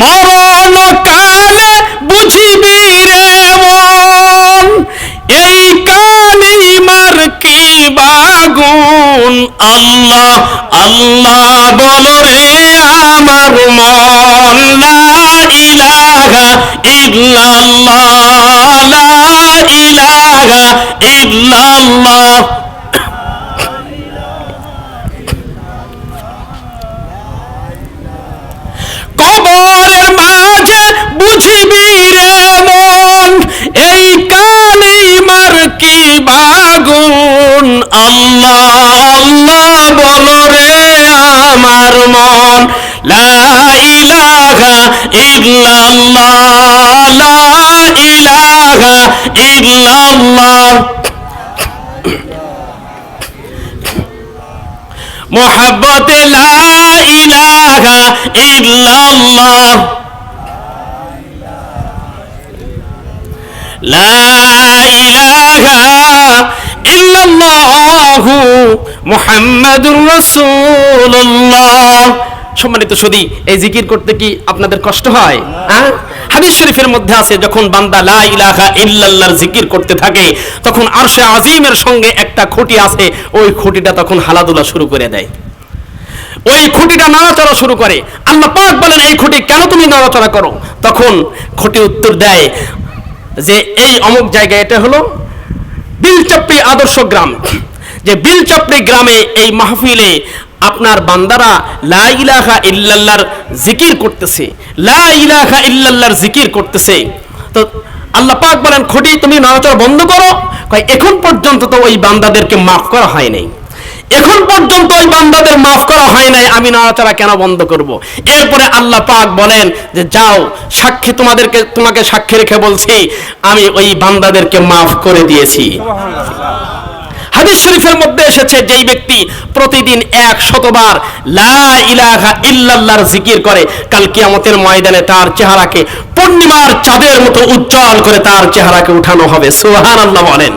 মরণ কালে বুঝিবি রে মন, এই কালিমার কি বাগুন। আল্লাহ আল্লাহ বল রে আমার মন, লা ইলাহা ইল্লাল্লাহ, লা ইলাহা ইল্লাল্লাহ। কবরের মাঝে বুঝিবি রে মন, এই কালিমার কি বাগুন। আল্লাহ আল্লাহ বল রে আমার মন, লা ইলাহা ইল্লাল্লাহ, লা ইলাহা ইল্লাল্লাহ। মোহাব্বতে লা ইলাহা ইল্লাল্লাহ, লা ইলাহা ইল্লাল্লাহু মুহাম্মাদুর রাসূলুল্লাহ। সম্মানিত সুধী, এই জিকির করতে কি আপনাদের কষ্ট হয়? হাদিস শরীফের মধ্যে আছে, যখন বান্দা লা ইলাহা ইল্লাল্লাহর জিকির করতে থাকে তখন আরশে আজিমের সঙ্গে একটা খুঁটি আছে, ওই খুঁটিটা তখন হালাদুলা শুরু করে দেয়, ওই খুঁটিটা নড়াচড়া শুরু করে। আল্লাহ পাক বলেন, এই খুঁটি কেন তুমি নড়াচড়া করো? তখন খুঁটি উত্তর দেয় যে এই অমুক জায়গায়, এটা হলো বিলচাপড়ি আদর্শ গ্রাম, যে বিলচাপড়ি গ্রামে এই মাহফিলে আপনার বান্দারা লা ইলাহা ইল্লাল্লাহর জিকির করতেছে, লা ইলাহা ইল্লাল্লাহর জিকির করতেছে। তো আল্লাহ পাক বলেন, খুঁটি তুমি নড়াচড়া বন্ধ করো। কয় এখন পর্যন্ত তো ওই বান্দাদেরকে মাফ করা হয় নাই, এখন পর্যন্ত ওই বান্দাদের মাফ করা হয় নাই, আমি নড়াচড়া কেন বন্ধ করব? এরপরে আল্লাহ পাক বলেন যে যাও, সাক্ষী তোমাকে সাক্ষী রেখে বলছি, আমি ওই বান্দাদেরকে মাফ করে দিয়েছি। হাদিস শরীফের মধ্যে এসেছে, যেই ব্যক্তি প্রতিদিন 100 বার লা ইলাহা ইল্লাল্লাহর জিকির করে, কাল কিয়ামতের ময়দানে তার চেহারাকে পূর্ণিমার চাঁদের মতো উজ্জ্বল করে তার চেহারাকে উঠানো হবে। সুবহানাল্লাহ বলেন।